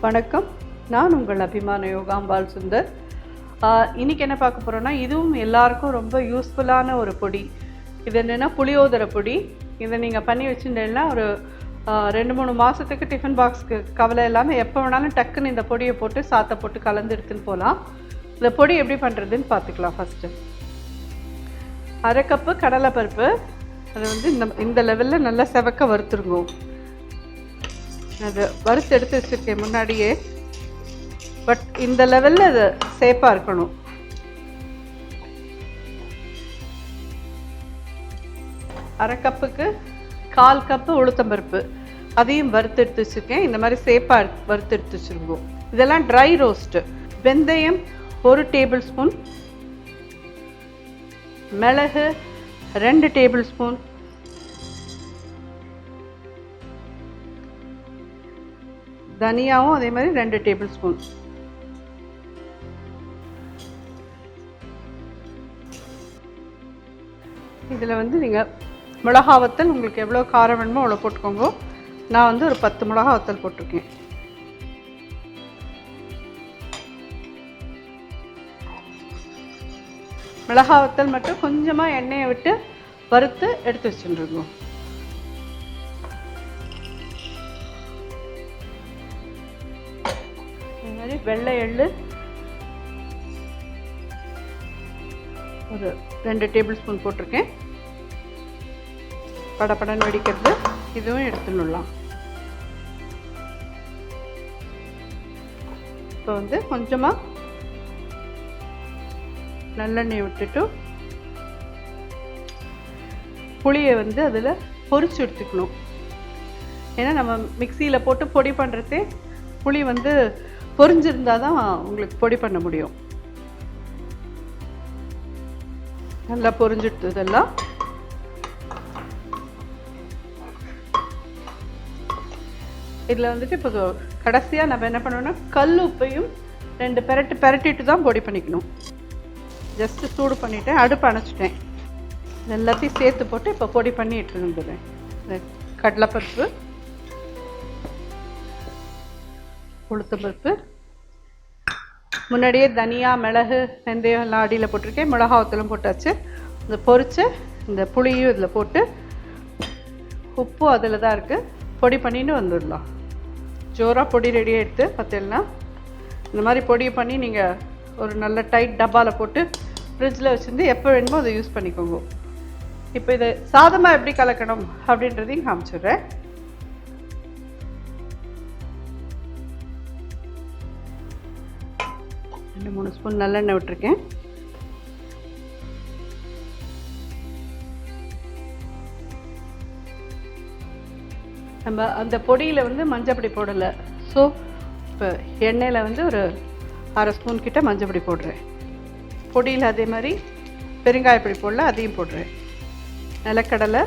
வணக்கம், நான் உங்கள் அபிமான யோகாம்பால் சுந்தர். இன்றைக்கி என்ன பார்க்க போகிறோன்னா, இதுவும் எல்லாருக்கும் ரொம்ப யூஸ்ஃபுல்லான ஒரு பொடி. இது என்னென்னா புளியோதரை பொடி. இதை நீங்கள் பண்ணி வச்சுட்டேன்னா ஒரு 2-3 மாதத்துக்கு டிஃபன் பாக்ஸ்க்கு கவலை இல்லாமல் எப்போ வேணாலும் டக்குன்னு இந்த பொடியை போட்டு சாத்தை போட்டு கலந்து எடுத்துன்னு போகலாம். இந்த பொடி எப்படி பண்ணுறதுன்னு பார்த்துக்கலாம். ஃபஸ்ட்டு 1/2 கப்பு கடலைப்பருப்பு, அதை வந்து இந்த லெவலில் நல்லா செவக்க வறுத்துருங்க. அது வறுத்து எடுத்து வச்சுருக்கேன் முன்னாடியே, பட் இந்த லெவலில் அது சேஃபாக இருக்கணும். அரை கப்புக்கு 1/4 கப்பு உளுத்தம்பருப்பு, அதையும் வறுத்து எடுத்து வச்சுருக்கேன். இந்த மாதிரி சேஃபாக வறுத்து எடுத்து வச்சுருக்கோம். இதெல்லாம் ட்ரை ரோஸ்ட்டு. வெந்தயம் 1 டேபிள் ஸ்பூன், மிளகு 2 டேபிள் ஸ்பூன், தனியாவும் அதே மாதிரி 2 டேபிள் ஸ்பூன். இதில் வந்து நீங்கள் மிளகா வத்தல் உங்களுக்கு எவ்வளோ காரம் வேணுமோ அவ்வளோ போட்டுக்கோங்க. நான் வந்து ஒரு 10 மிளகா வத்தல் போட்டிருக்கேன். மிளகா வத்தல் மட்டும் கொஞ்சமாக எண்ணெயை விட்டு வறுத்து எடுத்து வச்சுருக்கோம். வெள்ளை எள்ளு ஒரு 2 டேபிள் ஸ்பூன் போட்டிருக்கேன். படப்படன்னு வெடிக்கிறது, இதுவும் எடுத்துடலாம். இப்போ வந்து கொஞ்சமாக நல்லெண்ணெய் விட்டுட்டு புளியை வந்து அதில் பொரிச்சு எடுத்துக்கணும். ஏன்னா நம்ம மிக்சியில் போட்டு பொடி பண்ணுறதே புளி வந்து பொரிஞ்சிருந்தால் தான் உங்களுக்கு பொடி பண்ண முடியும். நல்லா பொரிஞ்சிட்டதெல்லாம் இதில் வந்துட்டு இப்போ கடைசியாக நம்ம என்ன பண்ணோம்னா கல் உப்பையும் 2 பெரட்டிட்டு தான் பொடி பண்ணிக்கணும். ஜஸ்ட்டு சூடு பண்ணிவிட்டேன், அடுப்பு அணைச்சிட்டேன். எல்லாத்தையும் சேர்த்து போட்டு இப்போ பொடி பண்ணி எடுத்துருந்துடுறேன். கடலைப்பருப்பு, உளுத்தம்பருப்பு, முன்னாடியே தனியா மிளகு வெந்தயம் எல்லாம் அடியில் போட்டிருக்கேன். மிளகா வத்தலும் போட்டாச்சு. இந்த பொரிச்சு இந்த புளியும் இதில் போட்டு உப்பும் அதில் தான் இருக்குது. பொடி பண்ணிட்டு வந்துடலாம். ஜோராக பொடி ரெடியாக எடுத்து பார்த்தீங்கன்னா இந்த மாதிரி பொடியை பண்ணி நீங்கள் ஒரு நல்ல டைட் டப்பாவில் போட்டு ஃப்ரிட்ஜில் வச்சுருந்து எப்போ வேணுமோ அதை யூஸ் பண்ணிக்கோங்க. இப்போ இதை சாதமாக எப்படி கலக்கணும் அப்படின்றதையும் காமிச்சிடுறேன். 2-3 ஸ்பூன் நல்லெண்ணெய் விட்டுருக்கேன். நம்ம அந்த பொடியில் வந்து மஞ்சப்பொடி போடலை. ஸோ இப்போ எண்ணெயில் வந்து ஒரு 1/2 ஸ்பூன் கிட்ட மஞ்சப்பொடி போடுறேன். பொடியில் அதே மாதிரி பெருங்காயப்பொடி போடல, அதையும் போடுறேன். நிலக்கடலை,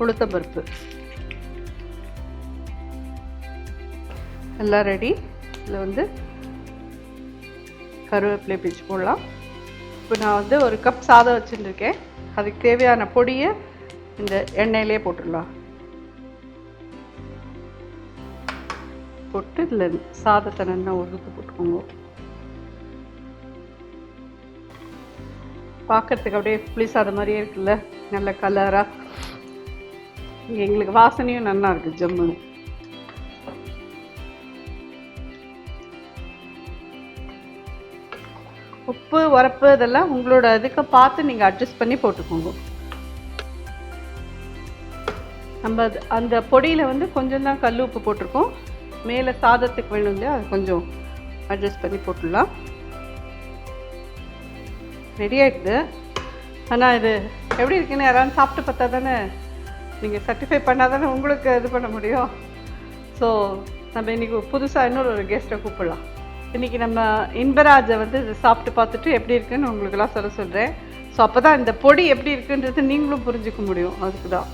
உளுத்தம்பருப்பு எல்லாம் ரெடி. இதில் வந்து கருவேப்பிலை பிச்சு போடலாம். இப்போ நான் வந்து 1 கப் சாதம் வச்சுருக்கேன். அதுக்கு தேவையான பொடியை இந்த எண்ணெயிலே போட்டுடலாம். போட்டு இதில் சாதத்தை நல்லா உருத்து போட்டுக்கோங்க. பார்க்கறதுக்கு அப்படியே புளி சாதம் மாதிரியே இருக்குல்ல, நல்ல கலராக. எங்களுக்கு வாசனையும் நல்லா இருக்குது ஜம்முன்னு. உப்பு உரப்பு இதெல்லாம் உங்களோட இதுக்கு பார்த்து நீங்கள் அட்ஜஸ்ட் பண்ணி போட்டுக்கோங்க. நம்ம அந்த பொடியில் வந்து கொஞ்சம் தான் கல் உப்பு போட்டிருக்கோம். மேலே சாதத்துக்கு வேணும் இல்லையா, அது கொஞ்சம் அட்ஜஸ்ட் பண்ணி போட்டுடலாம். ரெடி ஆகிடுது. ஆனால் இது எப்படி இருக்குன்னு யாராவது சாப்பிட்டு பார்த்தா தானே, நீங்கள் சர்டிஃபை பண்ணால் தானே உங்களுக்கு இது பண்ண முடியும். ஸோ நம்ம இன்றைக்கி புதுசாக இன்னொரு கெஸ்ட்டை கூப்பிடலாம். இன்றைக்கி நம்ம இன்பராஜை வந்து இதை சாப்பிட்டு பார்த்துட்டு எப்படி இருக்குன்னு உங்களுக்கெல்லாம் சொல்கிறேன். ஸோ அப்போ தான் இந்த பொடி எப்படி இருக்குன்றது நீங்களும் புரிஞ்சிக்க முடியும். அதுக்கு தான்.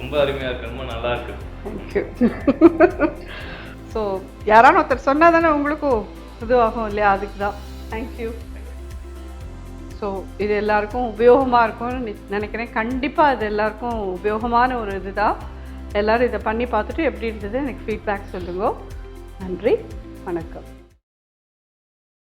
ரொம்ப அருமையாக இருக்கு, ரொம்ப நல்லா இருக்கு. தேங்க்யூ. ஸோ யாரான ஒருத்தர் சொன்னால் தானே உங்களுக்கும் இது ஆகும் இல்லையா, அதுக்கு தான். தேங்க்யூ. ஸோ இது எல்லாருக்கும் உபயோகமாக இருக்கும்னு நினைக்கிறேன். கண்டிப்பாக இது எல்லாருக்கும் உபயோகமான ஒரு இதுதான். எல்லோரும் இதை பண்ணி பார்த்துட்டு எப்படி இருந்தது எனக்கு ஃபீட்பேக் சொல்லுங்க. நன்றி, வணக்கம்.